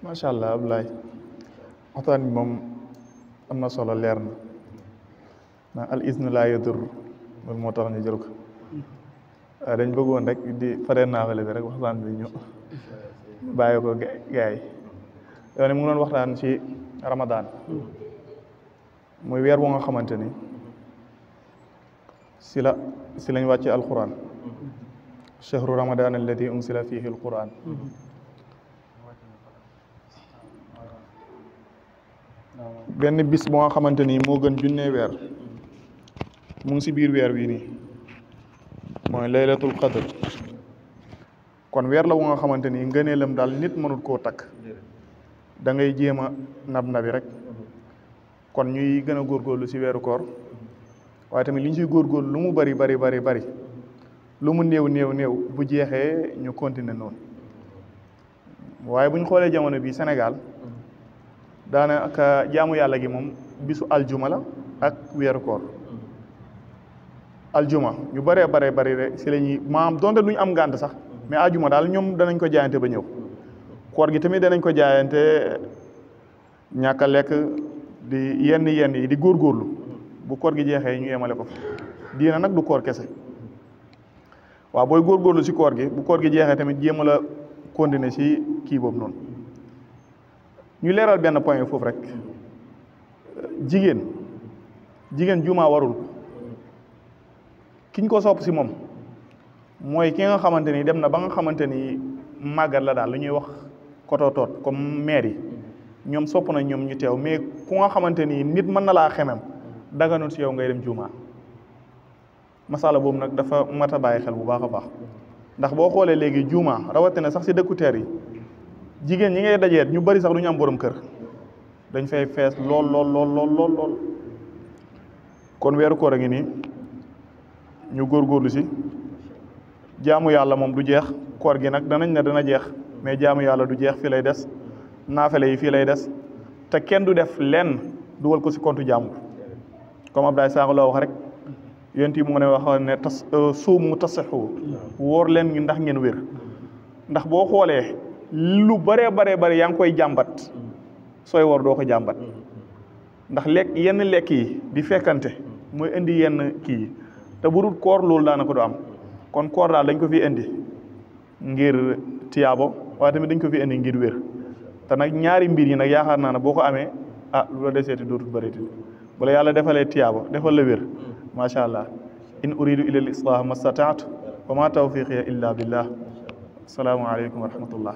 macha allah Abdoulaye waxtaan bi moom am na solo leer na al isnu laa yadur loolu moo tax ñu jël ko dañ bëggoon rek di fare naafale bi rek waxtaan bi ñu bàyyi ko gaay yow ne mu ngi doon waxtaan ci Ramadan muy weer bu nga xamante ni si lañ wàcce alquran chahru ramadan alladi unsila fihi alquran benn bis bu nga xamante ni moo gën junne weer mu ngi si biir weer wi nii mooy laylatul qadr kon weer la bu nga xamante ni ngëneelam daal nit mënut koo takk da ngay jéem a nabi rek kon ñuy gën a góorgóorlu si weeru koor waaye tamit li ñu siy góorgóorlu lu mu bari lu mu néew bu jeexee ñu continuer noonu waaye bu ñu xoolee jamono bi Sénégal daanaka jaamu yàlla gi moom bisu aljuma la ak weeru koor aljuma ñu bëree bari rek si la ñuy maam donte duñu am ngànt sax mais aljuma daal ñoom danañ ko jaayante ba ñëw koor gi tamit danañ ko jaayante ñàkk a lekk di yenn yi di góorgóorlu bu koor gi jeexee ñu yemale ko diina nag du koor kese waaw booy góorgóorlu si koor gi bu koor gi jeexee tamit jéem a la continuer si kii boobu noonu ñu leeral benn point foofu rek jigéen jumaa warul kiñ ko sopp si moom mooy ki nga xamante ni dem na ba nga xamante ni màggat la daal lu ñuy wax kototoot comme maire yi ñoom sopp na ñoom ñu teew mais ku nga xamante ni nit mën na laa xemem daganul si yow ngay dem jumaa masala boobu nag dafa mat a bàyyi xel bu baax a baax ndax boo xoolee léegi jumaa rawatina sax si dëkku teer yi jigéen ñi ngay dajeet ñu bari sax du ñu am borom kër dañ fay fees lool kon weeru koor a ngi nii ñu góorgóorlu si jaamu yàlla moom du jeex koor gi nag danañ ne dana jeex mais jaamu yàlla du jeex fii lay des naafale yi fii lay des te kenn du def lenn dugal ko si compte jàmbur comme Abdoulaye Sakho la wax rek yéen yi mu ne wax ne suumu tasixu wóor leen ngi ndax ngeen wér ndax boo xoolee lu bare yaa ngi koy jàmbat sooy war doo ko jàmbat ndax yenn lekk yi di fekkante mooy indi yenn kii te bu dul koor loolu daanaka du am kon koor daal dañ ko fi indi ngir tiyaabo waaye tamit dañ ko fi indi ngir wér te nag ñaari mbir yi nag yaakaar naa ne boo ko amee lu la deseeti dootul bëreeti bu la yàlla defalee tiyaabo defal la wér macha allah in uridu illa al islah ma stataatu wa ma tawfiqiya illa billah asalaamu aleykum wa rahmatullah